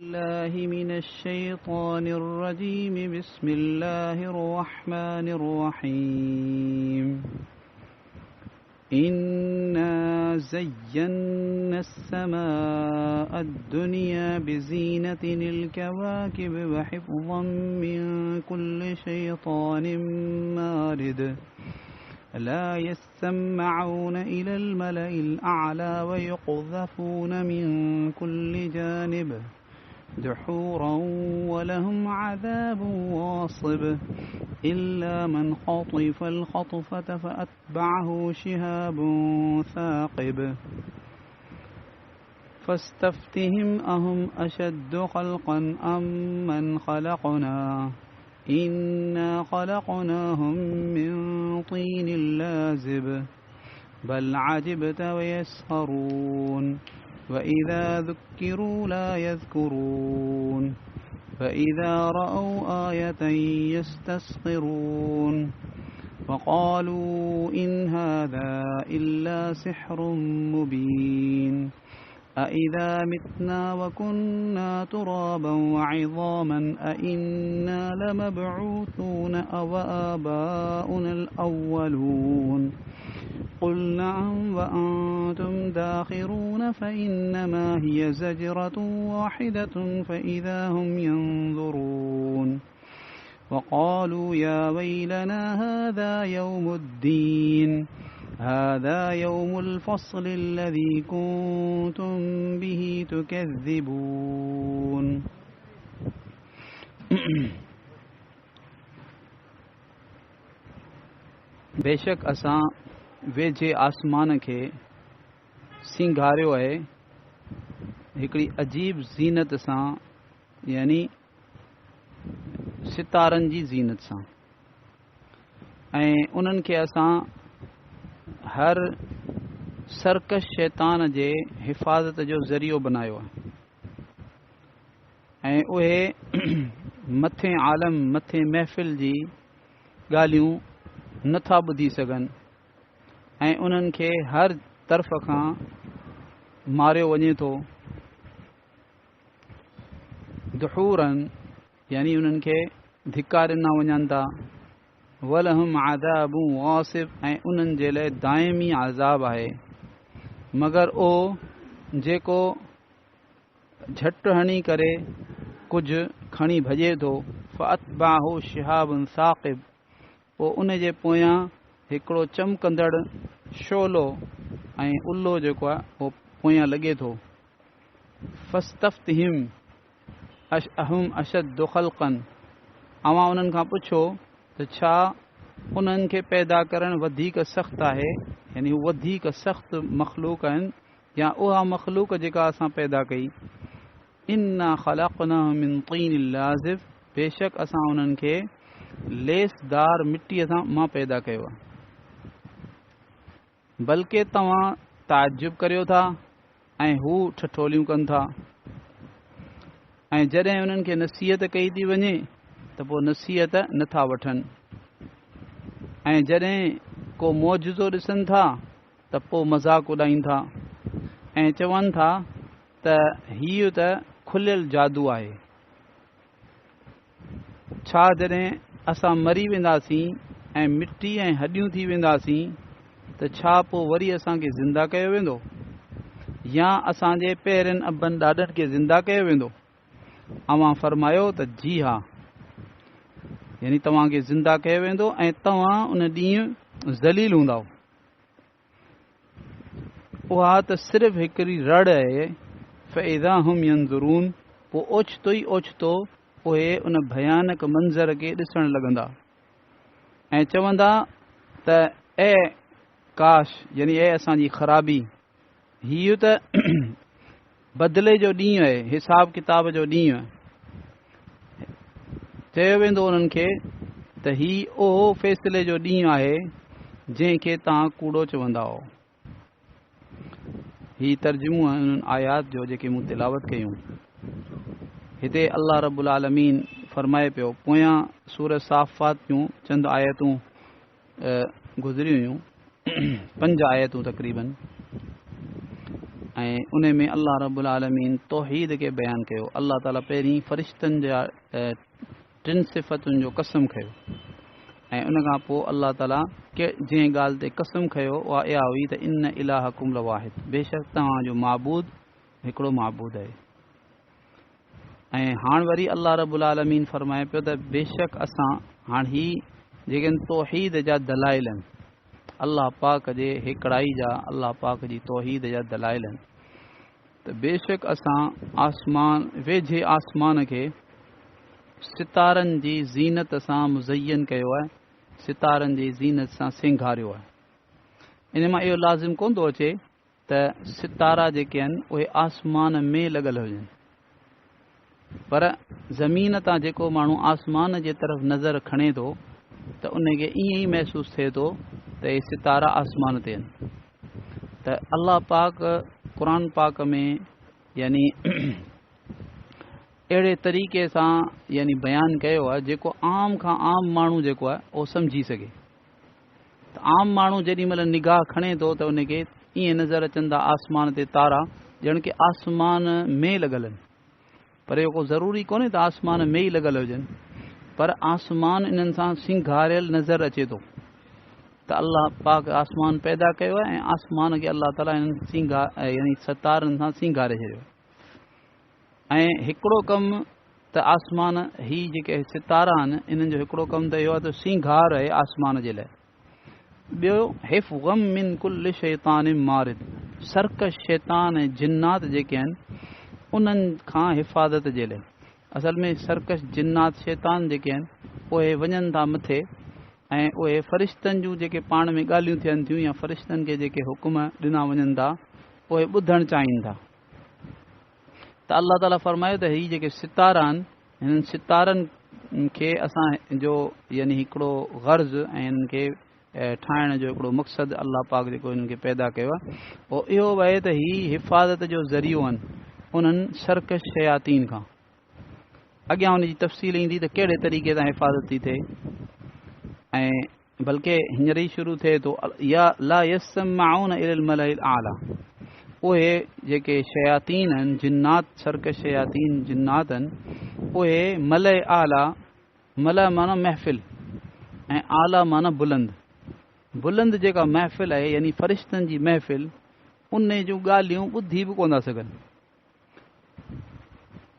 الله من الشيطان الرجيم بسم الله الرحمن الرحيم إنا زينا السماء الدنيا بزينة الكواكب وحفظا من كل شيطان مارد لا يسمعون إلى الملأ الأعلى ويقذفون من كل جانب دحورا ولهم عذاب واصب إلا من خطف الخطفة فأتبعه شهاب ثاقب فاستفتهم أهم أشد خلقا أم من خلقنا إنا خلقناهم من طين لازب بل عجبت ويسخرون وإذا ذكروا لا يذكرون فإذا رأوا آية يستسخرون وقالوا إن هذا إلا سحر مبين أإذا متنا وكنا ترابا وعظاما أإنا لمبعوثون أو آباؤنا الأولون قل نعم وأنتم داخرون فإنما هي زجرة واحدة فإذا هم ينظرون وقالوا يا ويلنا هذا يوم الدين هذا يوم الفصل الذي كنتم به تكذبون बेशक असां वेझे आसमान खे सिंगारियो आहे हिकिड़ी अजीब ज़ीनत सां यानी सितारनि जी ज़ीनत सां ऐं उन्हनि खे असां हर सर्कश शैतान जे हिफ़ाज़त जो ज़रियो बनायो आहे ऐं उहे मथे आलम मथे महफ़िल जी ॻाल्हियूं नथा ॿुधी सघनि ऐं उन्हनि खे हर तरफ़ खां मारियो वञे थो दुहूरन यानी उन्हनि खे धिकारिना वञनि था वलहुम आज़ाबु वासिब ऐं उन्हनि जे लाइ दाइमी आज़ाब आहे मगर ओ जेको झटि हणी करे कुझु खणी भॼे थो फ़अतबाहु शिहाबुन साक़िब पोइ उन जे पोयां हिकिड़ो चमकंदड़ शोलो ऐं उल्लो जेको आहे उहो पोयां लॻे थो फस्तफ्तिहिम अहुम अशद ख़ल्क़न अवां उन्हनि खां पुछो त छा उन्हनि खे पैदा करणु वधीक सख़्तु आहे यानी हू वधीक सख़्तु मख़लूक आहिनि या उहा मख़लूक जेका असां पैदा कई इन्ना ख़लक़नाहुम मिन तीन लाज़िब बेशक असां उन्हनि खे लेसदार मिटीअ सां मां पैदा कयो आहे बल्कि तव्हां ताजुब करियो था ऐं हू ठठोलियूं कनि था ऐं जॾहिं उन्हनि खे नसीहत कई थी वञे त पोइ नसीहत नथा वठनि ऐं जॾहिं को मौजूज़ो ॾिसनि था त पोइ मज़ाक उॾाइनि था ऐं चवनि था त हीउ त खुलियल जादू आहे छा जॾहिं असां मरी वेंदासीं ऐं मिटी ऐं हॾियूं थी वेंदासीं त छा पोइ वरी असांखे ज़िंदा कयो वेंदो या असांजे पहिरियनि अबनि ॾाॾनि खे ज़िंदा कयो वेंदो अवां फरमायो त जी हा यानी तव्हांखे ज़िंदा कयो वेंदो ऐं तव्हां उन ॾींहुं ज़लील हूंदव उहा त सिर्फ़ु हिकिड़ी रड़ आहे फ़इज़ा हुम यंज़ुरून पोइ ओचितो ई ओचितो उहे उन भयानक मंज़र खे ॾिसणु लॻंदा ऐं चवंदा त ए काश यानी ए असांजी ख़राबी हीउ त बदिले जो ॾींहुं आहे हिसाब किताब जो ॾींहुं आहे चयो वेंदो उन्हनि खे त हीउ उहो फ़ैसिले जो ॾींहुं आहे जंहिंखे तव्हां कूड़ो चवंदा हो हीउ तर्जुमो आहे उन्हनि आयात जो जेके मूं तिलावत कयूं हिते अल्लाह रब्बुल आलमीन फरमाए पियो पोयां सूरत साफ़ात जूं चंद आयतूं गुज़रियूं हुयूं 5 आयतूं तक़रीबन ऐं उन में अल्लाह रब्बुल आलमीन तौहीद खे बयानु कयो। अल्लाह ताला पहिरीं फ़रिश्तनि जा 3 सिफ़तुनि जो कसम खयो ऐं उन खां पोइ अल्लाह ताला जंहिं ॻाल्हि ते कसम खयो उहा इहा हुई त इन इलाहकुम लवाहिद, बेशक तव्हांजो माबूद हिकिड़ो माबूद आहे। ऐं हाणे वरी अल्लाह रब्बुल आलमीन फरमाए पियो त बेशक असां हाणे ही जेके तौहीद जा दलाइल आहिनि, अल्लाह पाक जे हिकिड़ाई जा, अल्लाह पाक जी तौहीद जा दलाइल आहिनि, त बेशक असां वेझे आसमान खे सितारनि जी ज़ीनत सां मुज़यन कयो आहे, सितारनि जी ज़ीनत सां सिंगारियो आहे। इन मां इहो लाज़िम कोन थो अचे त सितारा जेके आहिनि उहे आसमान में लॻल हुजनि, पर ज़मीन तां जेको माण्हू आसमान जे तरफ़ नज़र खणे थो त उनखे ईअं ई महसूसु थिए थो त इहे सितारा आसमान ते आहिनि। त अल्लाह पाक क़ुर पाक में यानी अहिड़े तरीक़े सां यानी बयानु कयो आहे जेको आम खां आम माण्हू जेको आहे उहो सम्झी सघे। त आम माण्हू जेॾी महिल निगाह खणे थो त उनखे ईअं नज़र अचनि था आसमान ते तारा ॼण की आसमान में लॻल आहिनि, पर इहो को ज़रूरी कोन्हे त आसमान में ई लॻल हुजनि, पर आसमान इन्हनि सां सिंगारियल नज़र अचे थो त अल्लाह पाक आसमान पैदा कयो आहे ऐं आसमान खे अल्लाह ताला इन्हनि यानी सितारनि सां सिंगारे छॾियो। ऐं हिकिड़ो कमु त आसमान ही जेके सितारा आहिनि इन्हनि जो हिकिड़ो कमु त इहो आहे त सिंगार आहे आसमान जे लाइ। ॿियो हिफ़्ज़म मिन कुल्ल शैतान मारिद, सर्कश शैतान ऐं जिन्नात जेके आहिनि उन्हनि खां हिफ़ाज़त जे लाइ। असल में सर्कश जिन्नात शैतान जेके आहिनि उहे वञनि था मथे ऐं उहे फ़रिश्तनि जूं जेके पाण में ॻाल्हियूं थियनि थियूं या फ़रिश्तनि खे जेके हुकुम ॾिना वञनि था उहे ॿुधणु चाहिनि था। त अल्लाह ताला फरमायो त हीअ जेके सितारा आहिनि हिननि सितारनि खे असां जो यानी हिकिड़ो गर्ज़ ऐं हिननि खे ठाहिण जो हिकिड़ो मक़सदु अल्लाह पाक जेको हिननि खे पैदा कयो आहे उहो इहो आहे त हीअ हिफ़ाज़त जो ज़रियो आहिनि उन्हनि सर्कश शयातीन खां। अॻियां हुनजी तफ़सील ईंदी त कहिड़े तरीक़े सां हिफ़ाज़त थी थिए, ऐं बल्कि हींअर ई शुरू थिए थो या ला यस्मऊन इलल मलइल आला, उहे जेके शयातीन आहिनि जिन्नात सर्कश शयातीन जिन्नात आहिनि उहे मलइ आला, मल माना महफ़िल ऐं आला माना बुलंद, बुलंद जेका महफ़िल आहे यानी फ़रिश्तनि जी महफ़िल उन जूं ॻाल्हियूं ॿुधी बि कोन था सघनि।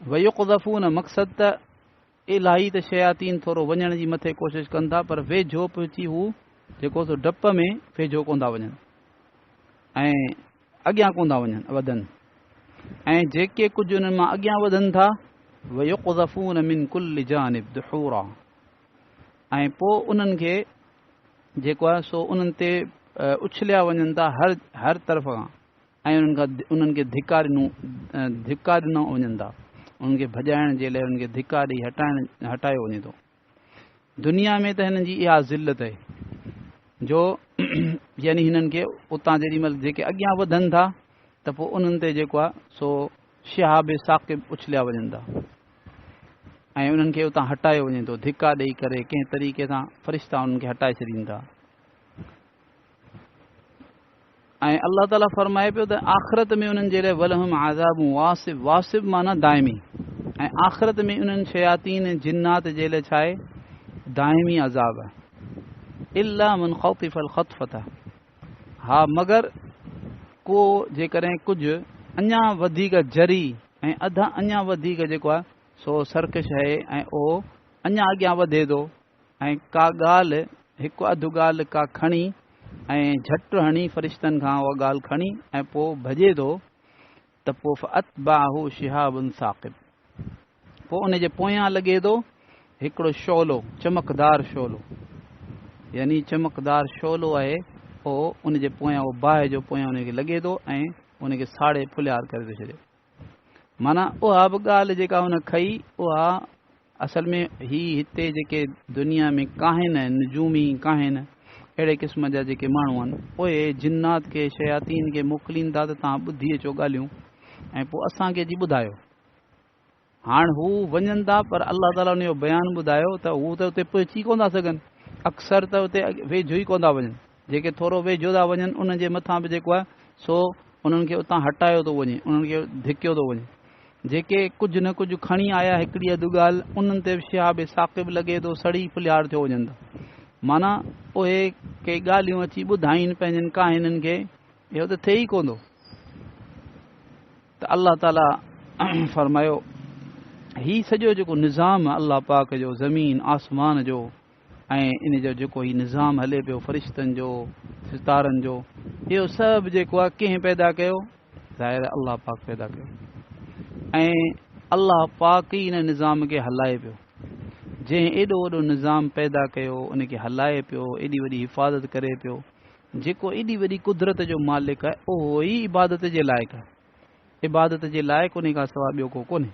वयुक़ज़फ़ून मक़सदु त इलाही त शयातीन थोरो वञण जी मथे कोशिशि कनि था, पर वेझो पहुची हू जेको सो डप में वेझो कोन था वञनि ऐं अॻियां कोन था वधनि, ऐं जेके कुझु उन्हनि मां अॻियां वधनि था वयुक़ज़फ़ून मिन कुल्ल जानिब दुहूरा, ऐं पोइ उन्हनि खे जेको आहे सो उन्हनि ते उछलिया वञनि था हर तरफ़ खां, ऐं उन्हनि खे धिका ॾिनो वञनि था, उन्हनि खे भॼाइण जे लाइ उन्हनि खे धिका ॾेई हटायो वञे थो। दुनिया में त हिननि जी इहा ज़िल्लत आहे जो यानी हिननि खे उतां जेॾी महिल जेके अॻियां वधनि था त पोइ उन्हनि ते जेको आहे सो शिहाब साक़िब उछलिया वञनि था ऐं उन्हनि खे उतां हटायो वञे थो, धिका ॾेई करे कंहिं तरीक़े सां फ़रिश्ता उन्हनि खे हटाए छॾीनि था। ऐं अल्लाह ताला फरमाए पियो त आख़िरत में उन्हनि जे लाइ वलहुम आज़ाबु वासिब, वासिब माना दाइमी, ऐं आख़िरत में उन्हनि शयातीन जिन्नात जे लाइ छा आहे दाइमी अज़ाब आहे। इल्ला मन ख़ौतिफ़ल ख़तफ़त, हा मगर को जेकॾहिं कुझु अञा वधीक जरी ऐं अञा वधीक जेको आहे सो सर्कश आहे ऐं उहो अञा अॻियां वधे थो ऐं का ॻाल्हि हिकु अधु ॻाल्हि का खणी ऐं झटि हणी फ़रिश्तनि खां उहा ॻाल्हि खणी ऐं पोइ भॼे थो त पोइ फ़अतबाहु शिहाबुन साक़िब, पोइ उन जे पोयां लॻे थो हिकिड़ो शोलो, चमकदार शोलो, यानी चमकदार शोलो आहे उहो उन जे पोयां उहो बाहि जो पोयां उनखे लॻे थो ऐं उनखे साड़े फुलियार करे थो छॾे। माना उहा बि ॻाल्हि जेका हुन खई उहा असल में हिते जेके दुनिया में काहिन आहिनि, नजूमी काहिन अहिड़े क़िस्म जा जेके माण्हू आहिनि उहे जिन्नात खे शयातीन खे मोकिलीनि था त तव्हां ॿुधी अचो ॻाल्हियूं ऐं पोइ असांखे अची ॿुधायो। हाणे हू वञनि था पर अल्लाह ताला उन जो बयानु ॿुधायो त हू त उते पहुची कोन था सघनि, अक्सर त उते वेझो ई कोन था वञनि, जेके थोरो वेझो था वञनि उन जे मथां बि जेको आहे सो उन्हनि खे उतां हटायो थो वञे, उन्हनि खे धिकियो थो वञे। जेके कुझु न कुझु खणी आया हिकिड़ी अधु ॻाल्हि, उन्हनि ते शिहाब साक़िब लॻे थो सड़ी फुलियार थियो वञनि था। माना उहे के ॻाल्हियूं अची ॿुधाइनि पंहिंजनि काहिननि खे, इहो त थिए ई कोन थो। त अल्लाह ताला फरमायो ही सॼो जेको निज़ाम आहे अल्लाह पाक जो, ज़मीन आसमान जो, ऐं इन जो जेको ही निज़ाम हले पियो फ़रिश्तनि जो, सितारनि जो, इहो सभु जेको आहे कंहिं पैदा कयो? ज़ाहिर अल्लाह पाक पैदा कयो। ऐं अल्लाह पाक ई इन निज़ाम खे हलाए पियो। जंहिं एॾो वॾो निज़ाम पैदा कयो, उनखे हलाए पियो, एॾी वॾी हिफ़ाज़त करे पियो, जेको एॾी वॾी कुदरत जो मालिक आहे, उहो ई इबादत जे लाइक़ु आहे। इबादत जे लाइक़ु उन खां सवाइ ॿियो को कोन्हे।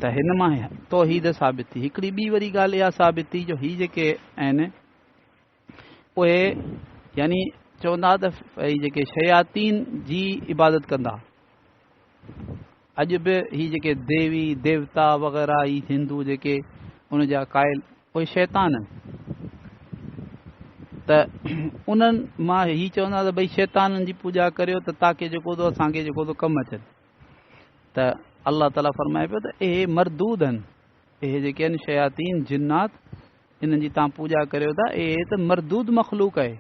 त हिन मां तौहीद साबित थी। हिकिड़ी ॿी वरी ॻाल्हि इहा साबित थी जो ही जेके आहिनि उहे यानी चवंदा त जेके शयातीन जी इबादत कंदा। अॼु बि ही जेके देवी देवता वग़ैरह ही हिंदू जेके उन जा क़ाइल, उहे शैतान आहिनि। त उन्हनि मां ही चवंदा त भई शैताननि जी पूॼा करियो त ताकी जेको थो असांखे जेको थो कमु अचनि। त अल्लाह ताला फरमाए पियो त इहे मरदूद आहिनि, इहे जेके आहिनि शयातीन जिन्नात, इन्हनि जी तव्हां पूॼा करियो था, इहे त मरदूद मख़लूक आहे,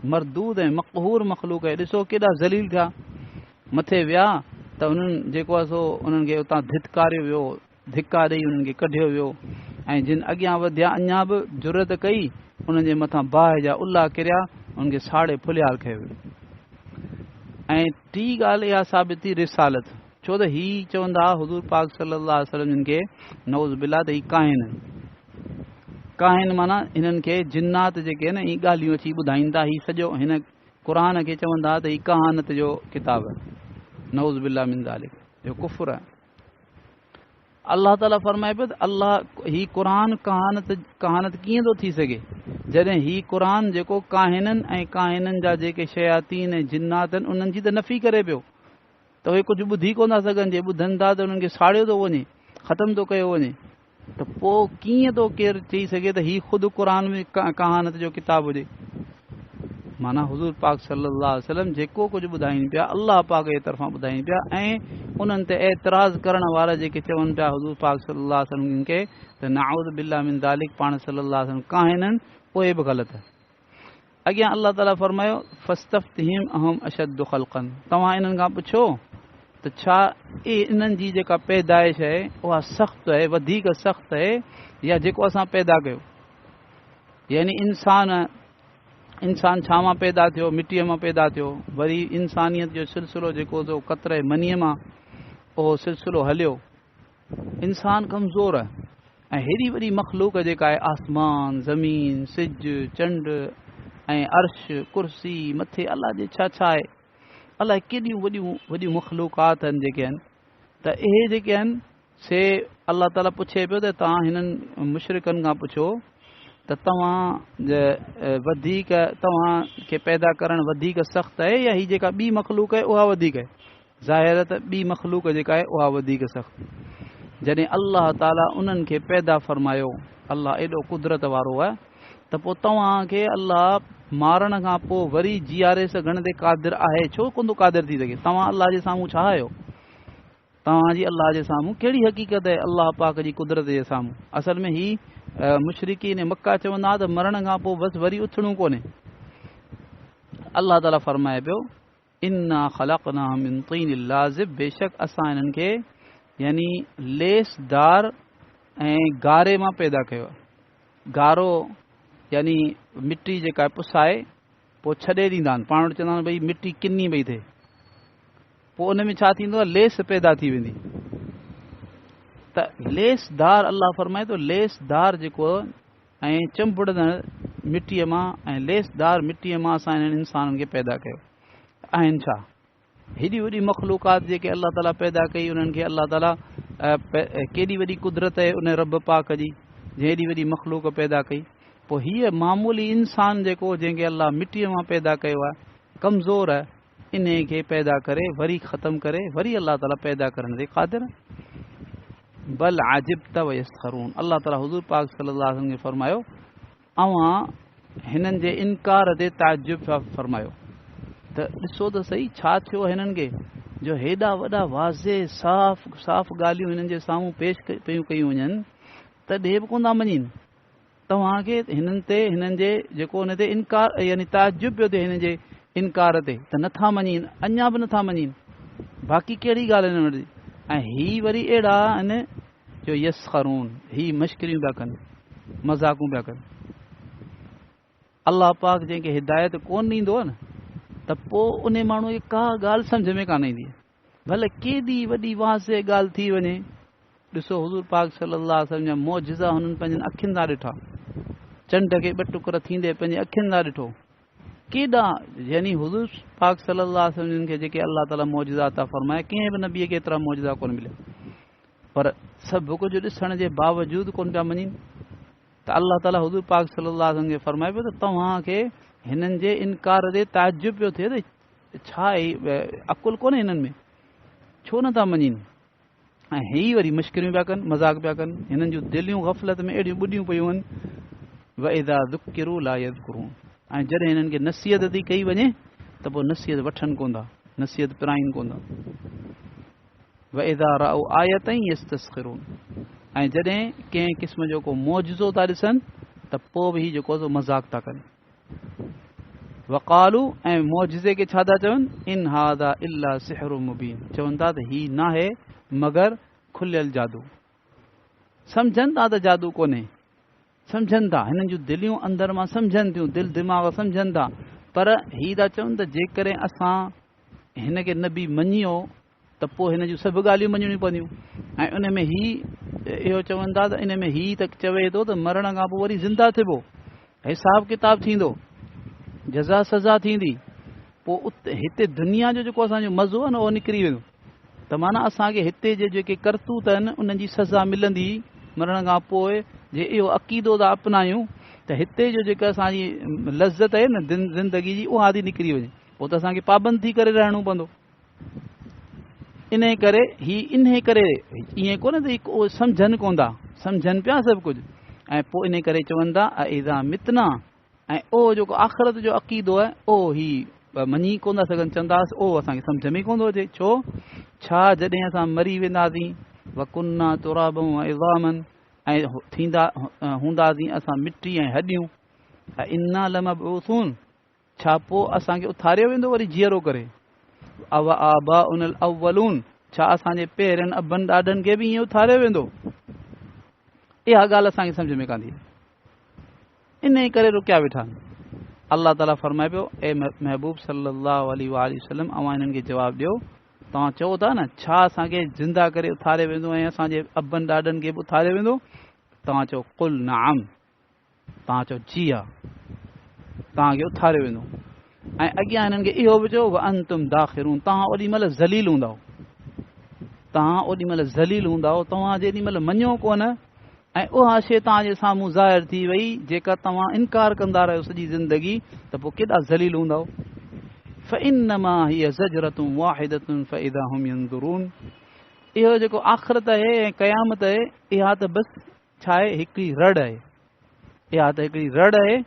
मरदूद ऐं मक़हूर मख़लूक आहे। ॾिसो केॾा ज़लील थिया, मथे विया त उन्हनि जेको आहे सो उन्हनि खे उतां धित्कारियो वियो, धिका ॾेई उन्हनि खे कढियो वियो। ऐं जिन अॻियां वधिया अञा बि जुरत कई, उन्हनि जे मथां बाहि जा उल्हा किरिया, उन्हनि खे साड़े फुलियार कयो वियो। ऐं टी ॻाल्हि इहा साबित थी रिसालत, छो त ही चवंदा हुज़ूर पाक सल्लल्लाहु अलैहि वसल्लम जिन खे नऊज़ बिल्लाह त ही काहिन काहिन माना हिननि खे जिन्नात जेके आहिनि ही ॻाल्हियूं अची ॿुधाईंदा। ही सॼो हिन क़ुर खे चवंदा त ही कहानत जो किताब आहे, नऊज़ बिल्लाह मिन ज़ालिक, जो कुफ़्र आहे। अल्लाह ताला फरमाए पियो त अल्लाह ही क़ुर कहानत कीअं थो थी सघे जॾहिं ही क़ुर जेको काहिननि ऐं काहिननि जा जेके शयातीन ऐं जिन्नात आहिनि उन्हनि जी त नफ़ी करे पियो। त उहे कुझु ॿुधी कोन था सघनि, जे ॿुधनि था त उन्हनि खे साड़ियो थो वञे, ख़तमु थो कयो वञे। त पोइ कीअं थो केरु चई सघे त ही ख़ुदि क़ुर में कहानत जो किताबु हुजे। माना हुज़ूर पाक सल्लल्लाहु अलैहि वसल्लम जेको कुझु ॿुधाइनि पिया अल्लाह पाक जे तरफ़ां ॿुधाइनि पिया। ऐं उन्हनि ते एतिराज़ करण वारा जेके चवनि पिया हुज़ूर पाक सल्लल्लाहु अलैहि वसल्लम खे त नऊज़ बिल्लाह मिन ज़ालिक पाण सल्लल्लाहु अलैहि वसल्लम काहिननि, उहे बि ग़लति आहे। अॻियां अल्लाह ताला फरमायो फस्तफ्तिहिम अहम अशद्दु ख़ल्क़न, तव्हां इन्हनि खां पुछो त छा इन्हनि जी जेका पैदाइश आहे उहा सख़्तु आहे, वधीक सख़्तु आहे, या जेको असां पैदा कयो। यानी इंसान छा मां पैदा थियो? मिटीअ मां पैदा थियो। वरी इंसानियत जो सिलसिलो जेको थियो क़तरे मनीअ मां, उहो सिलसिलो हलियो। इंसान कमज़ोर आहे ऐं हेॾी वॾी मख़लूक जेका आहे आसमान, ज़मीन, सिज, चंड ऐं अर्श, कुर्सी, मथे अलाह जे छा छा आहे, अलाए केॾियूं वॾियूं मख़लूकात आहिनि जेके आहिनि। त इहे जेके आहिनि से अल्लाह ताला पुछे पियो त तव्हां हिननि मुशरिकनि खां पुछो त तव्हांखे पैदा करणु वधीक सख़्तु आहे या ही जेका ॿी मख़लूक आहे उहा वधीक आहे? ज़ाहिर त ॿी मख़लूक जेका आहे उहा वधीक सख़्तु। जॾहिं अल्लाह ताला उन्हनि खे पैदा फ़रमायो, अल्लाह एॾो कुदरत वारो आहे, त पोइ तव्हांखे अल्लाह मारण खां पोइ वरी जीआरे सघण ते क़ादिर आहे? छो कोन थो क़ादिर थी सघे? तव्हां अल्लाह जे साम्हूं छा आहियो? तव्हांजी अल्लाह जे साम्हूं कहिड़ी हक़ीक़त आहे अल्लाह पाक जी कुदरत जे साम्हूं? असल में ही मुशरिकीन मक्का चवंदा त मरण खां पोइ बसि वरी उथणो कोन्हे। अल्लाह ताला फरमाए पियो इन्ना ख़लक़नाहुम मिन तीनिल लाज़िब, बेशक असां इन्हनि खे यानी लेसदार ऐं गारे मां पैदा कयो आहे। गारो यानी मिटी जेका पुसाए पोइ छॾे ॾींदा आहिनि, पाण वटि चवंदा आहिनि भई मिटी किनी पई थिए, पोइ उन में छा थींदो आहे? लेस पैदा थी वेंदी। त लेसदार अल्लाह फरमाए थो लेसदार जेको ऐं चंबड़ंदड़ मिटीअ मां ऐं लेसदार मिटीअ मां असां इन्हनि इंसाननि खे पैदा कयो। आहिनि छा हेॾी वॾी मख़लूकात जेके अल्लाह ताला पैदा कई, उन्हनि खे अल्लाह ताला केॾी वॾी कुदरत आहे उन रब पाक जी, जंहिं हेॾी वॾी मख़लूक पैदा कई। पोइ हीअ मामूली इंसान जेको जंहिंखे अल्लाह मिटीअ मां पैदा कयो आहे, कमज़ोर आहे, इन खे पैदा करे वरी ख़तमु करे वरी अल्लाह ताला पैदा करण ते क़ादिर। बल आजिब्त व यस्खरून, अल्लाह ताला हुज़ूर पाक सल्लल्लाहु अलैहि वसल्लम खे फरमायो अवां हिननि जे इनकार ते ताजुब फरमायो। त ॾिसो त सही छा थियो हिननि खे जो हेॾा वॾा वाज़े साफ़ साफ़ ॻाल्हियूं हिननि जे साम्हूं पेश कयूं वञनि तॾहिं बि कोन था मञनि। तव्हांखे हिननि ते हिननि जे जेको हुन ते इनकार यानी ताजुब पियो थिए हिन जे इनकार ते त नथा मञनि, अञा बि नथा मञनि। बाक़ी कहिड़ी ॻाल्हि हिन वटि ऐं हीअ वरी अहिड़ा आहिनि जो यसख़रून, हीअ मश्करियूं पिया कनि, मज़ाक़ूं पिया कनि। अलाह पाक जंहिंखे हिदायत कोन ॾींदो आहे न त पोइ उन माण्हूअ खे का ॻाल्हि सम्झ में कान ईंदी, भले केॾी वॾी वाज़े ॻाल्हि थी वञे। ॾिसो हुज़ूर पाक सल्लल्लाहु अलैहि वसल्लम जा मौजिज़ा हुननि पंहिंजनि अखियुनि सां ॾिठा, चंड खे ॿ टुकर थींदे पंहिंजे अखियुनि सां ॾिठो। केॾा यानी हुज़ूर पाक सल्लल्लाहु अलैहि वसल्लम खे जेके अलाह ताला मौजिज़ा अता फरमाए, कंहिं बि नबीअ खे एतिरा मौजिज़ा कोन मिलिया, पर सभु कुझु ॾिसण जे बावजूदि कोन पिया मञनि। त अलाह ताला हुज़ूर पाक सल्लल्लाहु अलैहि वसल्लम खे फरमाए पियो त तव्हांखे हिननि जे इनकार ते ताजुब पियो थिए त छा अकुल कोन्हे हिननि में, छो नथा मञनि। ऐं हीअ वरी मश्करियूं पिया कनि, मज़ाक़ पिया कनि। हिननि जूं दिलियूं ग़फ़लत में अहिड़ियूं ॿुॾियूं पियूं आहिनि, वइज़ा ज़ुकिरू ला यज़कुरून। ऐं जॾहिं हिननि खे नसीहत थी कई वञे त पोइ नसीहत वठनि कोन था, नसीहत पिराइनि कोन था। वइज़ा राउ आयतन यस्तस्ख़िरून। ऐं जॾहिं कंहिं क़िस्म जो को मौजिज़ो था ॾिसनि त पोइ बि हीउ जेको मज़ाक़ था कनि। वक़ालू ऐं मौजिज़े खे छा था चवनि, इन हाज़ा इल्ला सिहरुम मुबीन। चवनि था त हीउ न आहे मगर खुलियल जादू। सम्झनि था त जादू कोन्हे, सम्झनि था, हिननि जूं दिलियूं अंदर मां सम्झनि थियूं, दिलि दिमाग़ सम्झनि था, पर हीअ था चवनि त जेकॾहिं असां हिन खे नबी मञियो त पोइ हिन जूं सभु ॻाल्हियूं मञणियूं पवंदियूं। ऐं उन में इहो चवनि था त इन में हीअ त चवे थो त मरण खां पोइ वरी ज़िंदा थिबो, हिसाब किताब थींदो, जज़ा सज़ा थींदी, पोइ उते हिते दुनिया जो जेको असांजो मज़ो आहे न उहो निकिरी वेंदो। त माना असांखे हिते जे जेके करतूत आहिनि उन्हनि जी सज़ा मिलंदी मरण खां पोइ। जे इहो अक़ीदो था अपनायूं त हिते जो जेका असांजी लज़त आहे न ज़िंदगी जी उहा आदि निकिरी वञे, पोइ त असांखे पाबंद थी करे रहणो पवंदो। इन करे ईअं कोन्हे त उहे सम्झनि कोन था, सम्झनि पिया सभु कुझु। ऐं पोइ इन करे चवनि था इज़ा मितना, ऐं उहो जेको आख़िरत जो अक़ीदो आहे उहो ही मञी कोन था सघनि। चवंदासीं उहो असांखे सम्झ में कोन थो अचे। छो? छा जॾहिं असां मरी वेंदासीं वकुन्ना तुराबन व इज़ामन, ऐं थींदा हूंदासीं असां मिटी ऐं हॾियूं, इन्ना लमबऊसून, छा पोइ असांखे उथारियो वेंदो वरी जीअरो करे। अव आबाउनल अव्वलून, छा असांजे पहिरियनि अबनि ॾाॾनि खे बि ईअं उथारियो वेंदो? इहा ॻाल्हि असांखे सम्झ में कान थी। इन करे रुकिया वेठा। अलाह ताला फरमाए पियो, ए महबूब सल्लल्लाहु अलैहि वसल्लम, अवां हिननि खे जवाबु ॾियो। तव्हां चओ था न छा असांखे ज़िंदा करे उथारियो वेंदो ऐं असांजे अबनि ॾाॾनि खे बि उथारियो वेंदो? तव्हां चओ कुल नअम, तव्हां चओ जी हा, तव्हांखे उथारियो वेंदो। ऐं अॻियां हिननि खे इहो बि चओ व अंतुम दाख़िरून, तव्हां ओॾी महिल ज़लील हूंदव, तव्हां ओॾी महिल ज़लील हूंदव, तव्हां जेॾी महिल मञो कोन ऐं उहा शइ तव्हांजे साम्हूं ज़ाहिर थी वई जेका तव्हां इनकार कंदा रहियो सॼी ज़िंदगी, त पोइ केॾा ज़लील हूंदव। फ़इन्नमा हिय ज़जरतुन वाहिदतुन फ़इज़ा हुम यंज़ुरून। इहो जेको आख़िरत आहे ऐं क़यामत आहे, इहा त बसि छा आहे, हिकिड़ी रड़ आहे। इहा त हिकिड़ी रड़ आहे।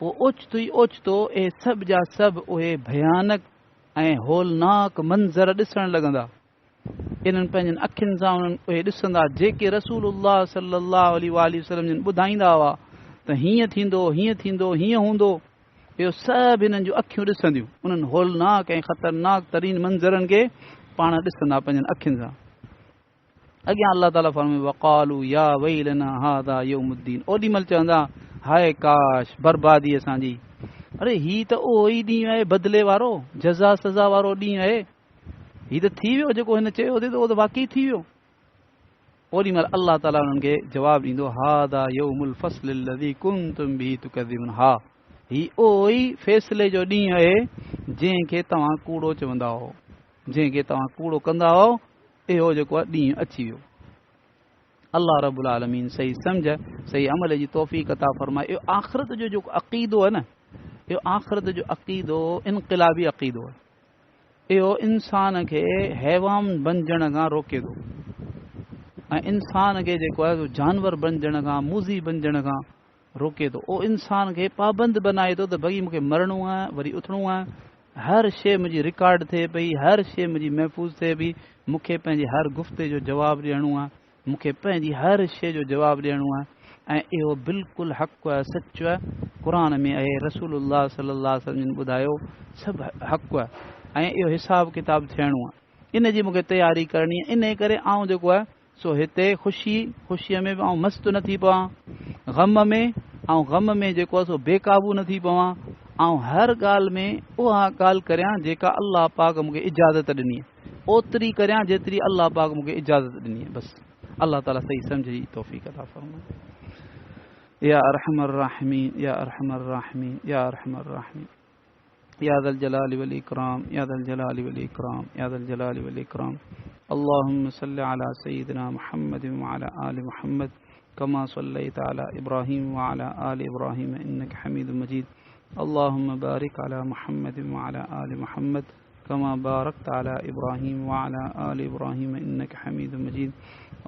पोइ ओचितो ई ओचितो इहे सभु जा सभु उहे भयानक ऐं होलनाक मंज़र ॾिसणु लॻंदा। इन्हनि पंहिंजनि अखियुनि सां उन्हनि उहे ॾिसंदा जेके रसूलुल्लाह सल्लल्लाहु अलैहि वसल्लम जिन ॿुधाईंदा हुआ त हीअं थींदो, हीअं थींदो, हीअं हूंदो। इहो सभु हिननि जूं अखियूं ॾिसंदियूं, उन्हनि होलनाक ऐं ख़तरनाक तरीन मंज़रनि खे पाण ॾिसंदा पंहिंजनि अखियुनि सां। अॻियां अलाह ताला फरमाए वक़ालू या वैलना हाज़ा यौमुद्दीन, ओॾी महिल चवंदा हाय काश बर्बादी असांजी। अरे ही त उहो ई ॾींहुं आहे बदिले वारो, जज़ा सज़ा वारो ॾींहुं आहे। ही त थी वियो जेको हिन चयो हुजे त उहो त वाक़ई थी वियो। ओॾी महिल अलाह ताला हुननि खे जवाबु ॾींदो हाज़ा यौमुल फ़स्ल लज़ी कुंतुम बिही तुकज़िबून, हा ही उहो ई फ़ैसिले जो ॾींहुं आहे जंहिंखे तव्हां कूड़ो चवंदा हो, जंहिंखे तव्हां कूड़ो कंदा हो, इहो जेको आहे ॾींहुं अची वियो। अल्लाह रब्बुल आलमीन सही सम्झ, सही अमल जी तौफ़ीक़ अता फरमाए। इहो आख़िरत जो जेको अक़ीदो आहे न, इहो आख़िरत जो अक़ीदो इनक़िलाबी अक़ीदो आहे। इहो इंसान खे हैवान बणजण खां रोके थो ऐं इंसान खे जेको आहे जानवर बणजण खां, मूज़ी बणजण खां रोके थो। उहो इंसान खे पाबंद बनाए थो त भई मूंखे मरणो आहे, वरी उथणो आहे, हर शइ मुंहिंजी रिकॉर्ड थिए पई, हर शइ मुंहिंजी महफ़ूज़ थिए पई। मूंखे पंहिंजी हर गुफ़्ते जो जवाबु ॾियणो आहे, मूंखे पंहिंजी हर शइ जो जवाबु ॾियणो आहे। ऐं इहो बिल्कुलु हक़ु आहे, सचु आहे। क़ुर में आहे, रसूलुल्लाह सल्लल्लाहु अलैहि वसल्लम ॿुधायो, सभु हक़ु आहे। ऐं इहो हिसाबु किताबु थियणो आहे। इन जी मूंखे तयारी करणी आहे। इन करे आउं जेको आहे सो हिते ख़ुशीअ में बि आउं मस्तु न थी पवां, ग़म में जेको आहे सो बेकाबू न थी पवां। ऐं हर ॻाल्हि में उहा ॻाल्हि करियां जेका अल्लाह पाक मूंखे इजाज़त ॾिनी आहे, ओतिरी करियां जेतिरी अल्लाह पाक मूंखे इजाज़त ॾिनी आहे। बसि अल्लाह ताला सही सम्झ जी तौफ़ीक़ अता फ़रमाए। या अरहमर राहिमीन, या अरहमर राहिमीन, या अरहमर राहिमीन, या ज़ल जलालि वल इकराम, या ज़ल जलालि वल इकराम, या ज़ल जलालि वल इकराम। अल्लाहुम्मा सल्लि अला सय्यिदिना मुहम्मद व अला आलि मुहम्मद कमा सल्लैता अला इब्राहीम व अला आलि इब्राहीम इन्नका हमीदुम मजीद। अल्लाहुम्मा बारिक अला मुहम्मद व अला आलि मुहम्मद कमा बारकता अला इब्राहीम व अला आलि इब्राहीम इन्नका हमीदुम मजीद।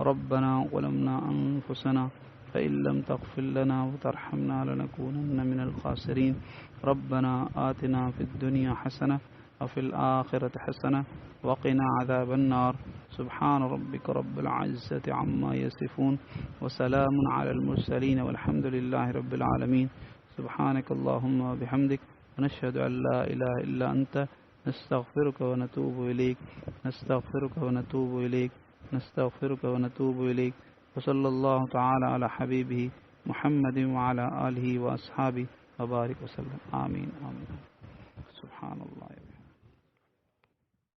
रब्बना ज़लमना अनफुसना फ़इन लम तग़फिर लना व तरहमना लनकूनन्न मिनल ख़ासिरीन। रब्बना आतिना फ़िद दुनिया हसनह व फ़िल आखिरति हसनह व क़िना अज़ाबन नार। सुब्हान रब्बिक रब्बिल इज़्ज़ति अम्मा यसिफ़ून व सलामुन अलल मुरसलीन वल्हम्दुलिल्लाहि रब्बिल आलमीन। सुब्हानक अल्लाहुम्मा व बिहम्दिक नशहदु अन ला इलाहा इल्ला अंत नस्तग़फिरुक व नतूबु इलैक, नस्तग़फिरुक व नतूबु इलैक, नस्तग़फिरुक व नतूबु इलैक। व सल्लल्लाहु तआला अला हबीबिही मुहम्मद व अला आलिहि व अस्हाबिहि व बारिक वसल्लम। आमीन आमीन। सुब्हानल्लाह।